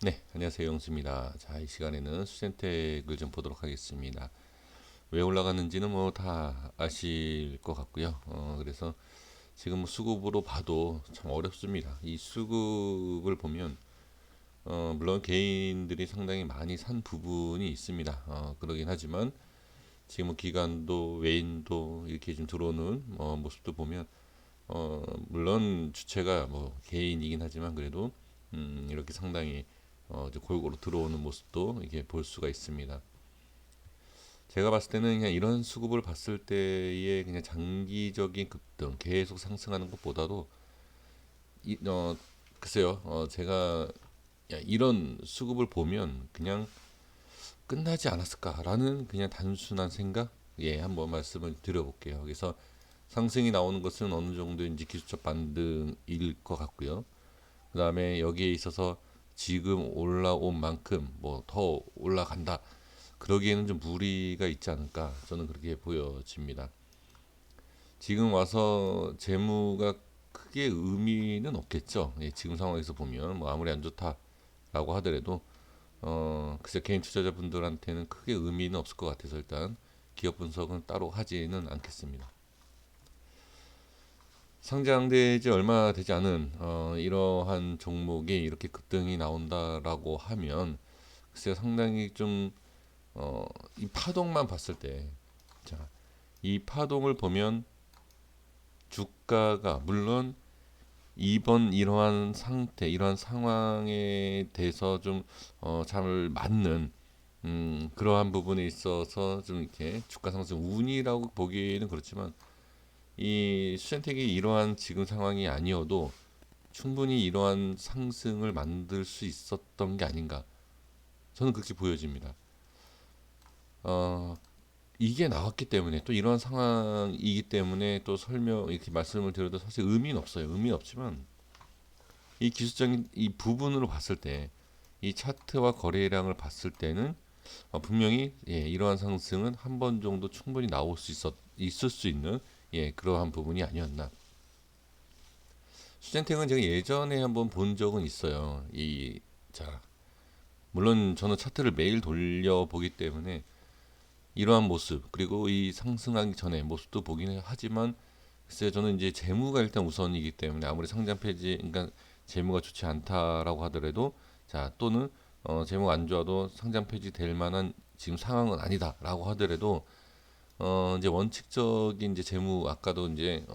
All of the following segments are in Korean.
네, 안녕하세요. 영수입니다. 자, 이 시간에는 수sen택을 좀 보도록 하겠습니다. 왜 올라갔는지는 뭐 다 아실 것 같고요. 그래서 지금 뭐 수급으로 봐도 참 어렵습니다. 이 수급을 보면, 물론 개인들이 상당히 많이 산 부분이 있습니다. 그러긴 하지만 지금 뭐 기관도 외인도 이렇게 좀 들어오는 모습도 보면, 물론 주체가 뭐 개인이긴 하지만 그래도 이렇게 상당히 이제 골고루 들어오는 모습도 이게 볼 수가 있습니다. 제가 봤을 때는 그냥 이런 수급을 봤을 때의 그냥 장기적인 급등, 계속 상승하는 것보다도 글쎄요, 제가 야, 이런 수급을 보면 그냥 끝나지 않았을까라는 그냥 단순한 생각, 예, 한번 말씀을 드려볼게요. 그래서 상승이 나오는 것은 어느 정도인지 기술적 반등일 것 같고요. 그 다음에 여기에 있어서 지금 올라온 만큼 뭐 더 올라간다. 그러기에는 좀 무리가 있지 않을까. 저는 그렇게 보여집니다. 지금 와서 재무가 크게 의미는 없겠죠. 예, 지금 상황에서 보면 뭐 아무리 안 좋다라고 하더라도 글쎄 개인 투자자분들한테는 크게 의미는 없을 것 같아서 일단 기업 분석은 따로 하지는 않겠습니다. 상장되지 얼마 되지 않은 이러한 종목이 이렇게 급등이 나온다라고 하면 글쎄요 상당히 좀 이 파동만 봤을 때, 자, 이 파동을 보면 주가가 물론 이번 이러한 상태, 이러한 상황에 대해서 좀 잘 맞는 그러한 부분에 있어서 좀 이렇게 주가 상승 운이라고 보기에는 그렇지만 이 수sen택이 이러한 지금 상황이 아니어도 충분히 이러한 상승을 만들 수 있었던 게 아닌가. 저는 그렇게 보여집니다. 어, 이게 나왔기 때문에 또 이러한 상황이기 때문에 또 설명 이렇게 말씀을 드려도 사실 의미는 없어요. 의미는 없지만 이 기술적인 이 부분으로 봤을 때 이 차트와 거래량을 봤을 때는 분명히 예, 이러한 상승은 한 번 정도 충분히 나올 수 있을 수 있는 예, 그러한 부분이 아니었나. 수젠탱은 제가 예전에 한번 본 적은 있어요. 자, 물론 저는 차트를 매일 돌려보기 때문에 이러한 모습 그리고 이 상승하기 전에 모습도 보긴 하지만 글쎄요 저는 이제 재무가 일단 우선이기 때문에 아무리 상장 폐지 그러니까 재무가 좋지 않다라고 하더라도 자 또는 재무가 안 좋아도 상장 폐지 될 만한 지금 상황은 아니다라고 하더라도 이제 원칙적인 이제 재무 아까도 이제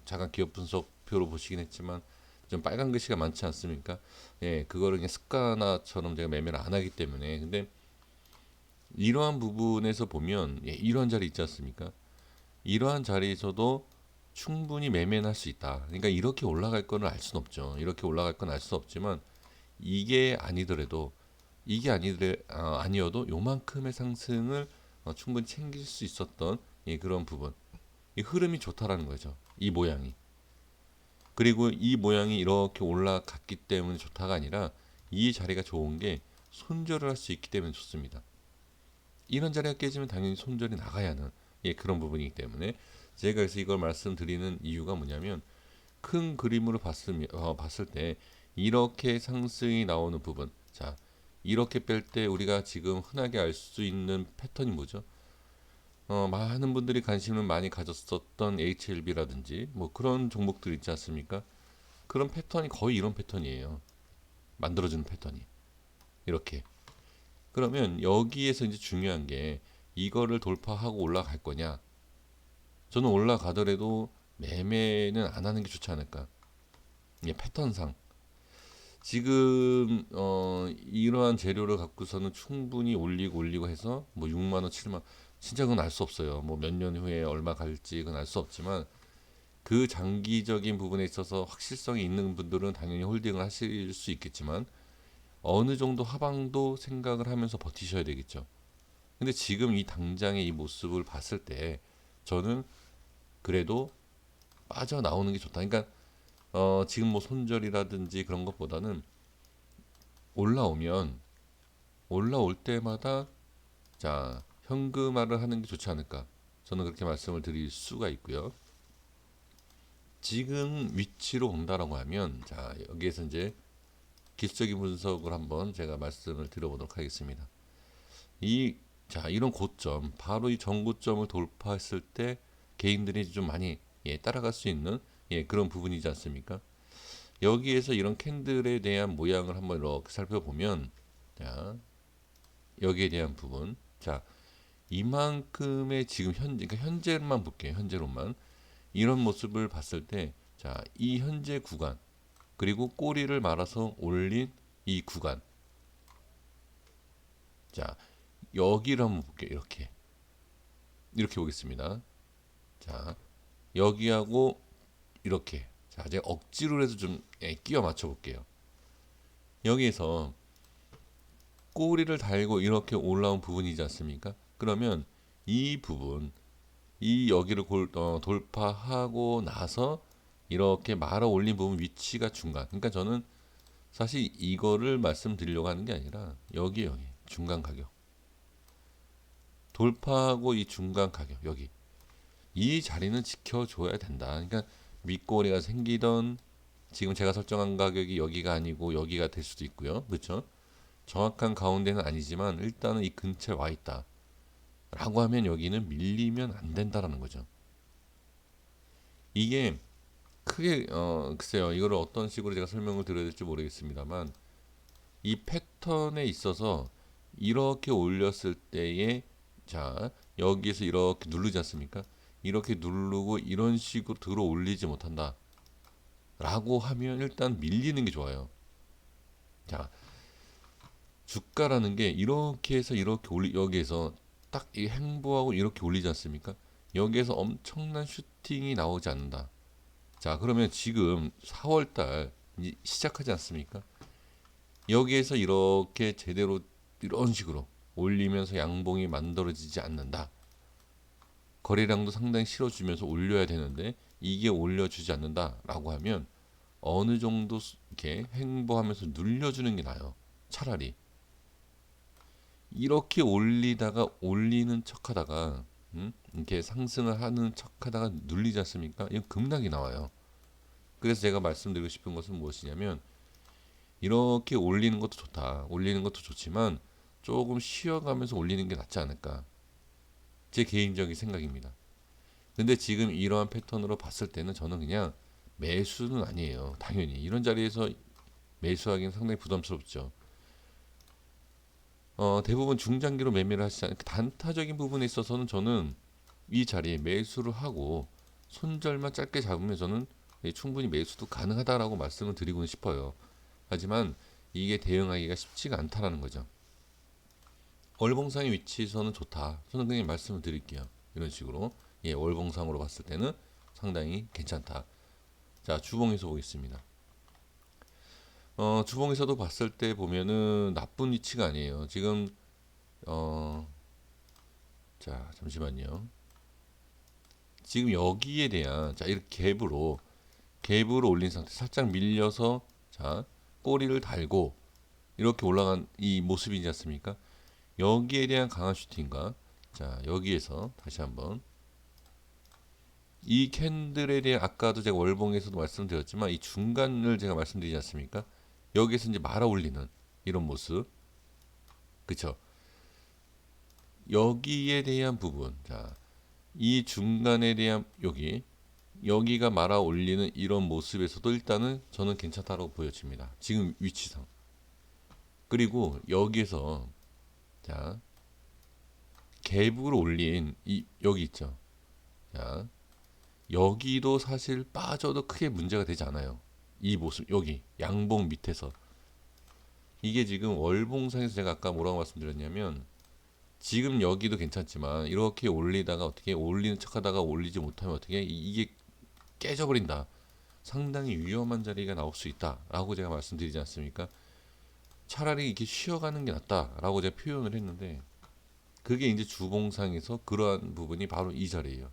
잠깐 기업 분석표로 보시긴 했지만 좀 빨간 글씨가 많지 않습니까? 예, 그거를 그냥 습관화처럼 제가 매매를 안 하기 때문에 근데 이러한 부분에서 보면 예, 이러한 자리 있지 않습니까? 이러한 자리에서도 충분히 매매는 할 수 있다. 그러니까 이렇게 올라갈 거는 알 수는 없죠. 이렇게 올라갈 건 알 수 없지만 이게 아니더라도 아니어도 요만큼의 상승을 충분히 챙길 수 있었던 예, 그런 부분. 이 흐름이 좋다라는 거죠. 이 모양이. 그리고 이 모양이 이렇게 올라갔기 때문에 좋다가 아니라 이 자리가 좋은 게 손절을 할 수 있기 때문에 좋습니다. 이런 자리가 깨지면 당연히 손절이 나가야 하는 예, 그런 부분이기 때문에 제가 그래서 이걸 말씀드리는 이유가 뭐냐면 큰 그림으로 봤을 때 이렇게 상승이 나오는 부분 자 이렇게 뺄 때 우리가 지금 흔하게 알 수 있는 패턴이 뭐죠? 많은 분들이 관심을 많이 가졌었던 HLB라든지 뭐 그런 종목들 있지 않습니까? 그런 패턴이 거의 이런 패턴이에요. 만들어주는 패턴이 이렇게 그러면 여기에서 이제 중요한 게 이거를 돌파하고 올라갈 거냐. 저는 올라가더라도 매매는 안 하는 게 좋지 않을까. 이게 패턴상. 지금 이러한 재료를 갖고서는 충분히 올리고 해서 뭐 6만 원, 7만 원 진짜 그건 알 수 없어요. 뭐 몇 년 후에 얼마 갈지 그건 알 수 없지만 그 장기적인 부분에 있어서 확실성이 있는 분들은 당연히 홀딩을 하실 수 있겠지만 어느 정도 하방도 생각을 하면서 버티셔야 되겠죠. 근데 지금 이 당장의 이 모습을 봤을 때 저는 그래도 빠져나오는 게 좋다. 그러니까 지금 뭐 손절이라든지 그런 것보다는 올라오면 올라올 때마다 자 현금화를 하는 게 좋지 않을까. 저는 그렇게 말씀을 드릴 수가 있고요. 지금 위치로 본다라고 하면 자 여기에서 이제 기술적인 분석을 한번 제가 말씀을 드려보도록 하겠습니다. 이런 고점, 바로 이 전고점을 돌파했을 때 개인들이 좀 많이 따라갈 수 있는 그런 부분이지 않습니까? 여기에서 이런 캔들에 대한 모양을 한번 이렇게 살펴보면, 자, 여기에 대한 부분, 자, 이만큼의 지금 그러니까 현재만 볼게요. 현재로만 이런 모습을 봤을 때, 자, 이 현재 구간 그리고 꼬리를 말아서 올린 이 구간, 자, 여기를 한번 볼게요. 이렇게 보겠습니다. 자, 여기하고 이렇게, 자, 제가 억지로 해서 좀 끼워 맞춰 볼게요. 여기에서 꼬리를 달고 이렇게 올라온 부분이지 않습니까? 그러면 이 부분, 이 여기를 돌파하고 나서 이렇게 말아 올린 부분 위치가 중간. 그러니까 저는 사실 이거를 말씀드리려고 하는 게 아니라 여기 중간 가격. 돌파하고 이 중간 가격 여기. 이 자리는 지켜줘야 된다. 그러니까 윗꼬리가 생기던 지금 제가 설정한 가격이 여기가 아니고 여기가 될 수도 있고요. 그렇죠? 정확한 가운데는 아니지만 일단은 이 근처에 와 있다. 라고 하면 여기는 밀리면 안 된다라는 거죠. 이게 크게 글쎄요. 이거를 어떤 식으로 제가 설명을 드려야 될지 모르겠습니다만 이 패턴에 있어서 이렇게 올렸을 때에 자, 여기에서 이렇게 누르지 않습니까? 이렇게 누르고 이런 식으로 들어 올리지 못한다. 라고 하면 일단 밀리는 게 좋아요. 자, 주가라는 게 이렇게 해서 이렇게 여기에서 딱 이 행보하고 이렇게 올리지 않습니까? 여기에서 엄청난 슈팅이 나오지 않는다. 자, 그러면 지금 4월달 시작하지 않습니까? 여기에서 이렇게 제대로 이런 식으로 올리면서 양봉이 만들어지지 않는다. 거래량도 상당히 실어주면서 올려야 되는데 이게 올려주지 않는다라고 하면 어느 정도 이렇게 행보하면서 눌려주는 게 나아요. 차라리 이렇게 올리다가 올리는 척하다가 이렇게 상승을 하는 척하다가 눌리지 않습니까? 이건 급락이 나와요. 그래서 제가 말씀드리고 싶은 것은 무엇이냐면 이렇게 올리는 것도 좋다. 올리는 것도 좋지만 조금 쉬어가면서 올리는 게 낫지 않을까. 제 개인적인 생각입니다. 근데 지금 이러한 패턴으로 봤을 때는 저는 그냥 매수는 아니에요. 당연히 이런 자리에서 매수하기는 상당히 부담스럽죠. 대부분 중장기로 매매를 하시지 않아요. 단타적인 부분에 있어서는 저는 이 자리에 매수를 하고 손절만 짧게 잡으면 저는 충분히 매수도 가능하다라고 말씀을 드리고는 싶어요. 하지만 이게 대응하기가 쉽지가 않다라는 거죠. 월봉상의 위치에서는 좋다. 저는 그냥 말씀을 드릴게요. 이런 식으로 월봉상으로 봤을 때는 상당히 괜찮다. 자, 주봉에서 보겠습니다. 주봉에서도 봤을 때 보면은 나쁜 위치가 아니에요. 지금 자, 잠시만요. 지금 여기에 대한 자, 이렇게 갭으로 올린 상태, 살짝 밀려서 자, 꼬리를 달고 이렇게 올라간 이 모습이지 않습니까? 여기에 대한 강한 슈팅과 자, 여기에서 다시 한번 이 캔들에 대한 아까도 제가 월봉에서도 말씀드렸지만 이 중간을 제가 말씀드리지 않습니까? 여기에서 이제 말아 올리는 이런 모습. 그쵸? 여기에 대한 부분. 자, 이 중간에 대한 여기가 말아 올리는 이런 모습에서도 일단은 저는 괜찮다고 보여집니다. 지금 위치상. 그리고 여기에서 자, 갭으로 올린 여기 있죠. 자, 여기도 사실 빠져도 크게 문제가 되지 않아요. 이 모습 여기 양봉 밑에서 이게 지금 월봉상에서 제가 아까 뭐라고 말씀드렸냐면 지금 여기도 괜찮지만 이렇게 올리다가 어떻게 올리는 척하다가 올리지 못하면 어떻게 이게 깨져버린다. 상당히 위험한 자리가 나올 수 있다라고 제가 말씀드리지 않습니까? 차라리 이렇게 쉬어가는 게 낫다라고 제가 표현을 했는데 그게 이제 주봉상에서 그러한 부분이 바로 이 자리예요.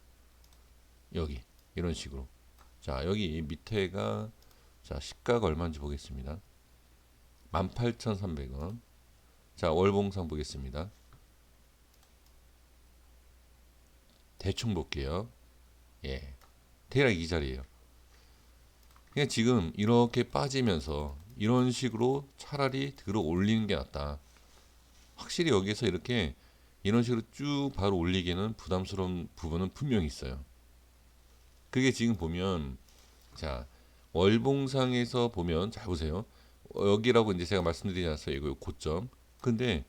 여기 이런 식으로. 자, 여기 밑에가 자, 시가가 얼마인지 보겠습니다. 18,300원. 자, 월봉상 보겠습니다. 대충 볼게요. 예. 대략 이 자리예요. 그냥 지금 이렇게 빠지면서 이런 식으로 차라리 들어 올리는 게 낫다. 확실히 여기에서 이렇게 이런 식으로 쭉 바로 올리기에는 부담스러운 부분은 분명히 있어요. 그게 지금 보면 자 월봉상에서 보면 잘 보세요. 여기라고 이제 제가 말씀드리지 않았어요. 이거 고점. 근데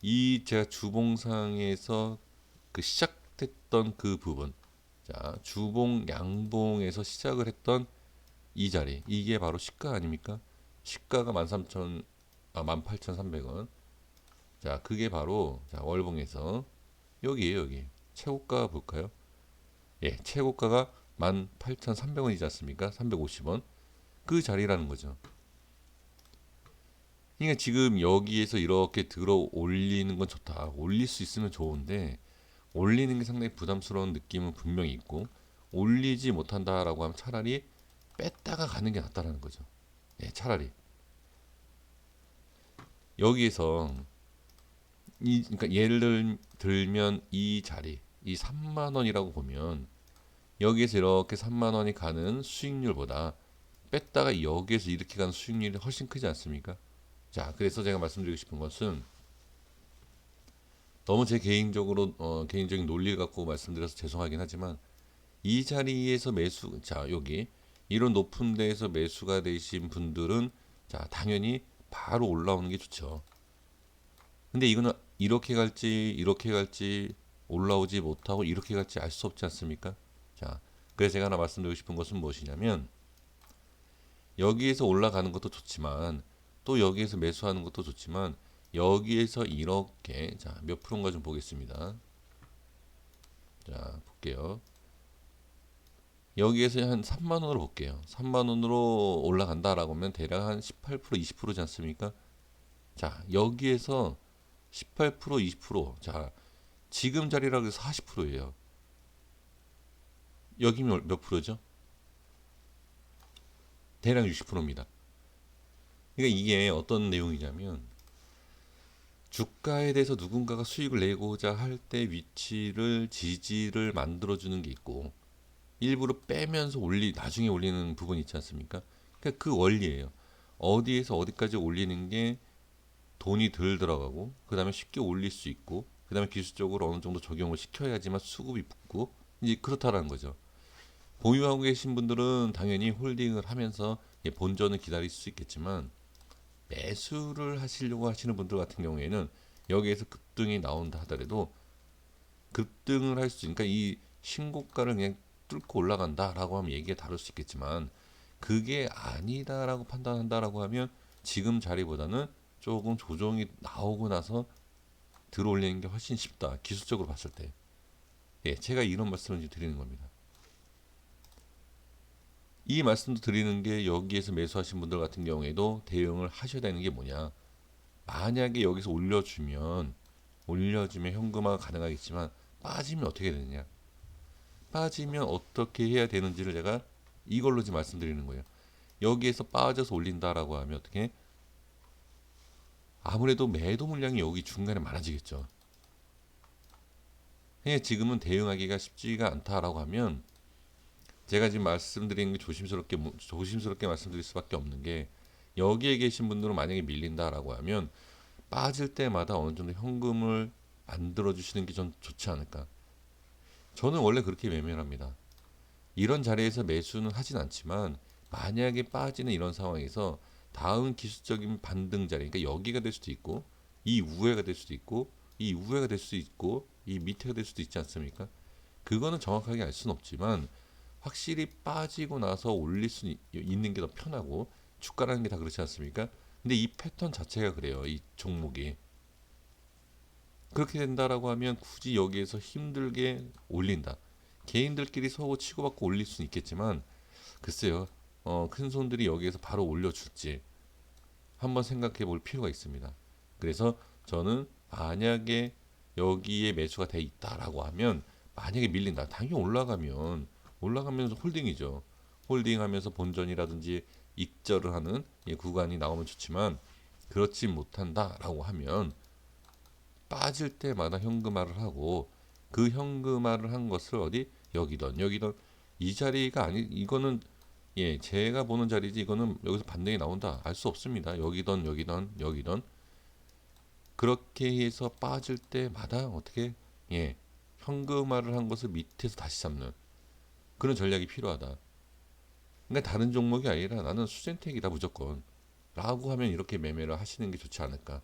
이 제가 주봉상에서 그 시작됐던 그 부분, 자 주봉 양봉에서 시작을 했던 이 자리, 이게 바로 시가 아닙니까? 시가가 13,000, 18,300원. 자 그게 바로 자 월봉에서 여기에요. 여기 최고가 볼까요? 예, 최고가가 18,300원이지 않습니까? 350원. 그 자리라는 거죠. 그러니까 지금 여기에서 이렇게 들어 올리는 건 좋다. 올릴 수 있으면 좋은데 올리는 게 상당히 부담스러운 느낌은 분명히 있고 올리지 못한다라고 하면 차라리 뺐다가 가는 게 낫다라는 거죠. 예, 차라리 여기에서 그러니까 예를 들면 이 자리 이 3만 원이라고 보면 여기에서 이렇게 3만 원이 가는 수익률보다 뺐다가 여기에서 이렇게 가는 수익률이 훨씬 크지 않습니까? 자, 그래서 제가 말씀드리고 싶은 것은 너무 제 개인적으로 개인적인 논리를 갖고 말씀드려서 죄송하긴 하지만 이 자리에서 매수 자 여기 이런 높은 데에서 매수가 되신 분들은 자 당연히 바로 올라오는 게 좋죠. 근데 이거는 이렇게 갈지 올라오지 못하고 이렇게 갈지 알 수 없지 않습니까? 자 그래서 제가 하나 말씀드리고 싶은 것은 무엇이냐면 여기에서 올라가는 것도 좋지만 또 여기에서 매수하는 것도 좋지만 여기에서 이렇게 자 몇 프로인가 좀 보겠습니다. 자 볼게요. 여기에서 한 3만 원으로 볼게요. 3만 원으로 올라간다라고 하면 대략 한 18% 20%지 않습니까? 자 여기에서 18% 20% 자 지금 자리라고 해서 40%예요. 여기면 몇 프로죠? 대략 60%입니다. 그러니까 이게 어떤 내용이냐면 주가에 대해서 누군가가 수익을 내고자 할 때 위치를 지지를 만들어주는 게 있고 일부러 빼면서 나중에 올리는 부분이 있지 않습니까? 그러니까 그 원리예요. 어디에서 어디까지 올리는 게 돈이 덜 들어가고 그 다음에 쉽게 올릴 수 있고 그 다음에 기술적으로 어느 정도 적용을 시켜야지만 수급이 붙고 이제 그렇다라는 거죠. 보유하고 계신 분들은 당연히 홀딩을 하면서 본전을 기다릴 수 있겠지만 매수를 하시려고 하시는 분들 같은 경우에는 여기에서 급등이 나온다 하더라도 급등을 할 수 있으니까 이 신고가를 그냥 뚫고 올라간다라고 하면 얘기가 다를 수 있겠지만 그게 아니다라고 판단한다라고 하면 지금 자리보다는 조금 조정이 나오고 나서 들어올리는 게 훨씬 쉽다. 기술적으로 봤을 때. 예, 제가 이런 말씀을 드리는 겁니다. 이 말씀도 드리는 게 여기에서 매수하신 분들 같은 경우에도 대응을 하셔야 되는 게 뭐냐. 만약에 여기서 올려주면 현금화가 가능하겠지만 빠지면 어떻게 되느냐. 빠지면 어떻게 해야 되는지를 제가 이걸로 지금 말씀드리는 거예요. 여기에서 빠져서 올린다라고 하면 어떻게? 아무래도 매도 물량이 여기 중간에 많아지겠죠. 지금은 대응하기가 쉽지가 않다라고 하면 제가 지금 말씀드리는 게 조심스럽게 말씀드릴 수밖에 없는 게 여기에 계신 분들은 만약에 밀린다라고 하면 빠질 때마다 어느 정도 현금을 만들어 주시는 게 전 좋지 않을까. 저는 원래 그렇게 매매합니다. 이런 자리에서 매수는 하진 않지만 만약에 빠지는 이런 상황에서 다음 기술적인 반등 자리, 그러니까 여기가 될 수도 있고 이 우회가 될 수도 있고 이 우회가 될 수도 있고 이 밑에가 될 수도 있지 않습니까? 그거는 정확하게 알 수는 없지만 확실히 빠지고 나서 올릴 수 있는 게 더 편하고 주가라는 게 다 그렇지 않습니까? 근데 이 패턴 자체가 그래요. 이 종목이 그렇게 된다라고 하면 굳이 여기에서 힘들게 올린다. 개인들끼리 서로 치고받고 올릴 수는 있겠지만 글쎄요. 큰 손들이 여기에서 바로 올려줄지 한번 생각해 볼 필요가 있습니다. 그래서 저는 만약에 여기에 매수가 돼 있다라고 하면 만약에 밀린다. 당연히 올라가면서 홀딩이죠. 홀딩하면서 본전이라든지 익절을 하는 구간이 나오면 좋지만 그렇지 못한다라고 하면 빠질 때마다 현금화를 하고 그 현금화를 한 것을 어디 여기던 이 자리가 아니 이거는 예, 제가 보는 자리지 이거는 여기서 반등이 나온다 알 수 없습니다. 여기던 그렇게 해서 빠질 때마다 어떻게 예, 현금화를 한 것을 밑에서 다시 잡는 그런 전략이 필요하다. 그러니까 다른 종목이 아니라 나는 수젠텍이다 무조건 라고 하면 이렇게 매매를 하시는 게 좋지 않을까.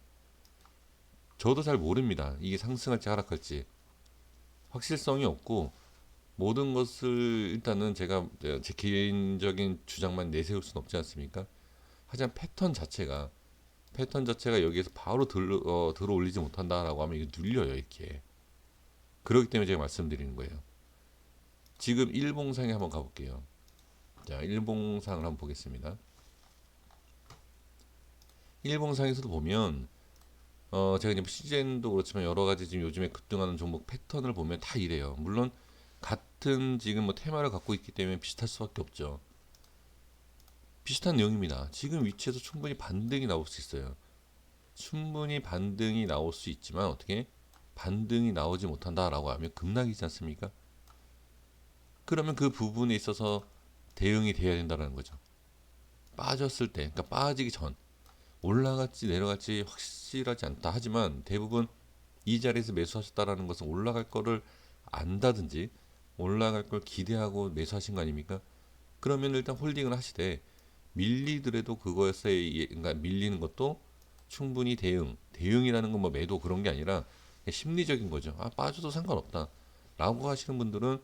저도 잘 모릅니다. 이게 상승할지 하락할지 확실성이 없고 모든 것을 일단은 제가 제 개인적인 주장만 내세울 수는 없지 않습니까? 하지만 패턴 자체가 여기에서 바로 들어 올리지 못한다라고 하면 이게 눌려요 이렇게. 그렇기 때문에 제가 말씀드리는 거예요. 지금 일봉상에 한번 가볼게요. 자, 일봉상을 한번 보겠습니다. 일봉상에서도 보면 제가 이제 시젠도 그렇지만 여러 가지 지금 요즘에 급등하는 종목 패턴을 보면 다 이래요. 물론 같은 지금 뭐 테마를 갖고 있기 때문에 비슷할 수밖에 없죠. 비슷한 내용입니다. 지금 위치에서 충분히 반등이 나올 수 있어요. 충분히 반등이 나올 수 있지만 어떻게 반등이 나오지 못한다라고 하면 급락이지 않습니까? 그러면 그 부분에 있어서 대응이 돼야 된다는 거죠. 빠졌을 때, 그러니까 빠지기 전 올라갈지 내려갈지 확실하지 않다 하지만 대부분 이 자리에서 매수하셨다라는 것은 올라갈 거를 안다든지 올라갈 걸 기대하고 매수하신 거 아닙니까? 그러면 일단 홀딩을 하시되 밀리더라도 그거에 그러니까 밀리는 것도 충분히 대응이라는 건 뭐 매도 그런 게 아니라 심리적인 거죠. 아, 빠져도 상관없다 라고 하시는 분들은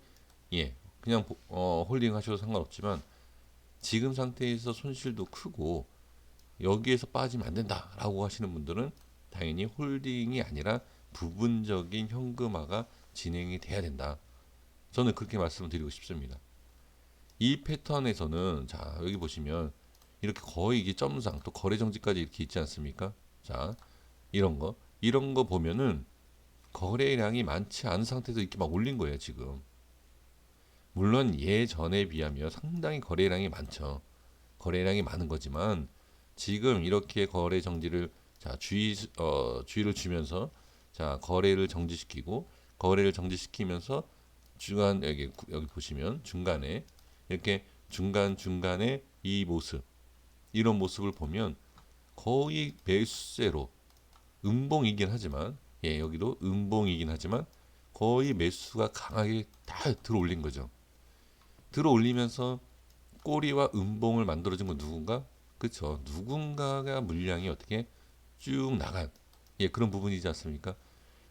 예 그냥 홀딩 하셔도 상관없지만 지금 상태에서 손실도 크고 여기에서 빠지면 안 된다라고 하시는 분들은 당연히 홀딩이 아니라 부분적인 현금화가 진행이 돼야 된다. 저는 그렇게 말씀을 드리고 싶습니다. 이 패턴에서는 자 여기 보시면 이렇게 거의 이게 점상 또 거래 정지까지 이렇게 있지 않습니까? 자 이런 거 보면은 거래량이 많지 않은 상태에서 이렇게 막 올린 거예요 지금. 물론 예전에 비하면 상당히 거래량이 많죠. 거래량이 많은 거지만 지금 이렇게 거래 정지를 자 주의를 주면서 자 거래를 정지시키면서 중간 여기 보시면 중간에 이렇게 중간에 이 모습 이런 모습을 보면 거의 매수세로 음봉이긴 하지만 예 여기도 음봉이긴 하지만 거의 매수가 강하게 다 들어올린 거죠. 들어올리면서 꼬리와 음봉을 만들어준 건 누군가? 그쵸. 누군가가 물량이 어떻게 쭉 나간 예 그런 부분이지 않습니까?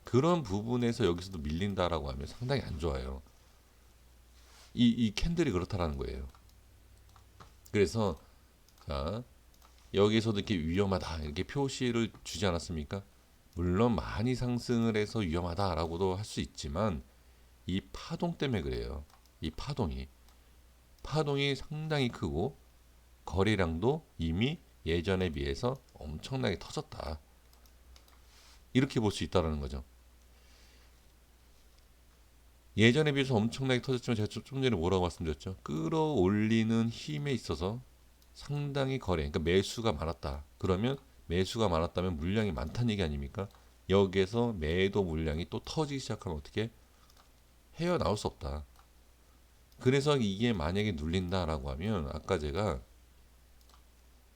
그런 부분에서 여기서도 밀린다라고 하면 상당히 안 좋아요. 이 캔들이 그렇다라는 거예요. 그래서 자 여기서도 이렇게 위험하다 이렇게 표시를 주지 않았습니까? 물론 많이 상승을 해서 위험하다라고도 할 수 있지만 이 파동 때문에 그래요. 이 파동이 상당히 크고 거래량도 이미 예전에 비해서 엄청나게 터졌다. 이렇게 볼 수 있다라는 거죠. 예전에 비해서 엄청나게 터졌지만 제가 좀 전에 뭐라고 말씀드렸죠? 끌어올리는 힘에 있어서 상당히 그러니까 매수가 많았다. 그러면 매수가 많았다면 물량이 많다는 얘기 아닙니까? 여기에서 매도 물량이 또 터지기 시작하면 어떻게 헤어나올 수 없다. 그래서 이게 만약에 눌린다라고 하면 아까 제가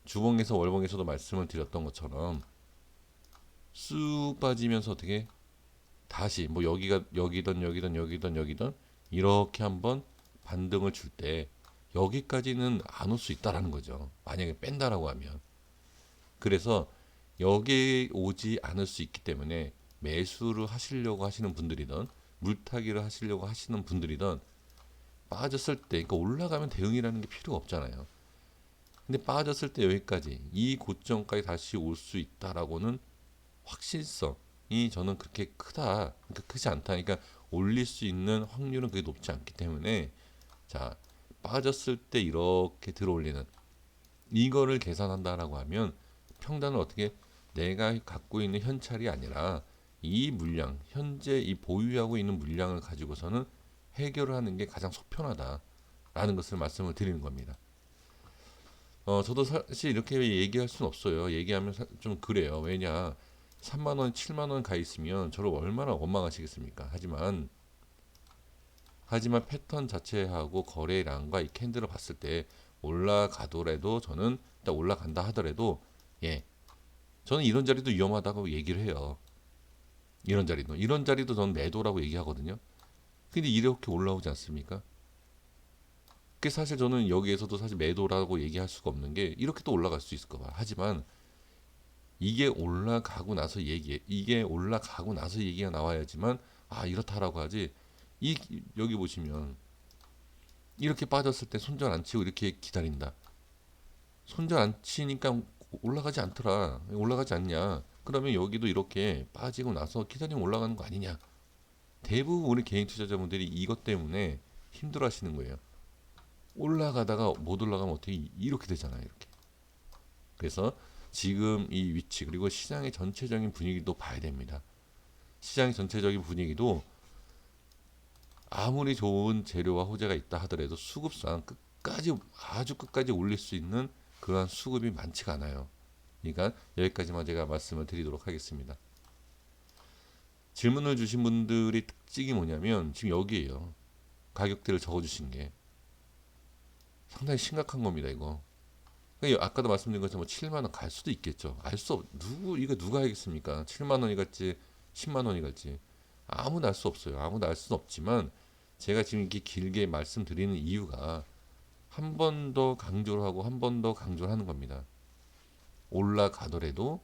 주봉에서 월봉에서도 말씀을 드렸던 것처럼 쑥 빠지면서 어떻게 다시 뭐 여기던 이렇게 한번 반등을 줄 때 여기까지는 안 올 수 있다라는 거죠. 만약에 뺀다라고 하면. 그래서 여기에 오지 않을 수 있기 때문에 매수를 하시려고 하시는 분들이든 물타기를 하시려고 하시는 분들이든 빠졌을 때 그러니까 올라가면 대응이라는 게 필요가 없잖아요. 근데 빠졌을 때 여기까지 이 고점까지 다시 올 수 있다라고는 확실성이 저는 그렇게 그러니까 크지 않다. 그러니까 올릴 수 있는 확률은 그게 높지 않기 때문에 자 빠졌을 때 이렇게 들어올리는 이거를 계산한다라고 하면 평단을 어떻게 내가 갖고 있는 현찰이 아니라 이 물량 현재 이 보유하고 있는 물량을 가지고서는 해결을 하는 게 가장 속편하다라는 것을 말씀을 드리는 겁니다. 저도 사실 이렇게 얘기할 수는 없어요. 얘기하면 좀 그래요. 왜냐 3만 원, 7만 원 가 있으면 저를 얼마나 원망하시겠습니까? 하지만 패턴 자체하고 거래량과 이 캔들을 봤을 때 올라가더라도 저는 일단 올라간다 하더라도 예, 저는 이런 자리도 위험하다고 얘기를 해요. 이런 자리도 저는 매도라고 얘기하거든요. 근데 이렇게 올라오지 않습니까? 그게 사실 저는 여기에서도 사실 매도라고 얘기할 수가 없는 게 이렇게 또 올라갈 수 있을까 봐. 하지만 이게 올라가고 나서 얘기가 나와야지만 아 이렇다라고 하지. 이 여기 보시면 이렇게 빠졌을 때 손절 안 치고 이렇게 기다린다. 손절 안 치니까 올라가지 않더라. 올라가지 않냐? 그러면 여기도 이렇게 빠지고 나서 기다리면 올라가는 거 아니냐? 대부분 우리 개인 투자자분들이 이것 때문에 힘들어 하시는 거예요. 올라가다가 못 올라가면 어떻게 이렇게 되잖아요. 이렇게. 그래서 지금 이 위치 그리고 시장의 전체적인 분위기도 봐야 됩니다. 시장의 전체적인 분위기도 아무리 좋은 재료와 호재가 있다 하더라도 수급상 끝까지 아주 끝까지 올릴 수 있는 그러한 수급이 많지가 않아요. 그러니까 여기까지만 제가 말씀을 드리도록 하겠습니다. 질문을 주신 분들이 특징이 뭐냐면 지금 여기에요. 가격대를 적어주신 게 상당히 심각한 겁니다. 이거. 그러니까 아까도 말씀드린 것처럼 7만 원 갈 수도 있겠죠. 알 수 없. 이거 누가 알겠습니까? 7만 원이 갈지 10만 원이 갈지 아무도 알 수 없어요. 아무도 알 수는 없지만 제가 지금 이렇게 길게 말씀드리는 이유가 한 번 더 강조를 하고 한 번 더 강조를 하는 겁니다. 올라가더라도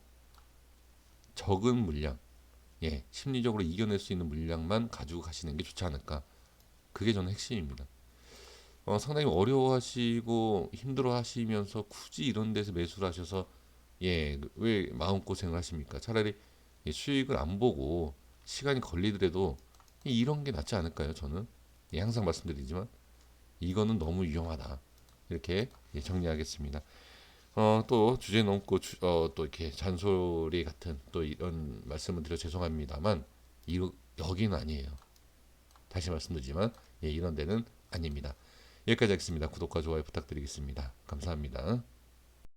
적은 물량, 예, 심리적으로 이겨낼 수 있는 물량만 가지고 가시는 게 좋지 않을까. 그게 저는 핵심입니다. 상당히 어려워하시고 힘들어하시면서 굳이 이런 데서 매수를 하셔서 예, 왜 마음고생을 하십니까? 차라리 수익을 안 보고 시간이 걸리더라도 이런 게 낫지 않을까요? 저는 예, 항상 말씀드리지만 이거는 너무 위험하다. 이렇게 예, 정리하겠습니다. 또 주제 넘고 또 이렇게 잔소리 같은 또 이런 말씀을 드려 죄송합니다만 여기는 아니에요. 다시 말씀드리지만 예, 이런 데는 아닙니다. 여기까지 하겠습니다. 구독과 좋아요 부탁드리겠습니다. 감사합니다.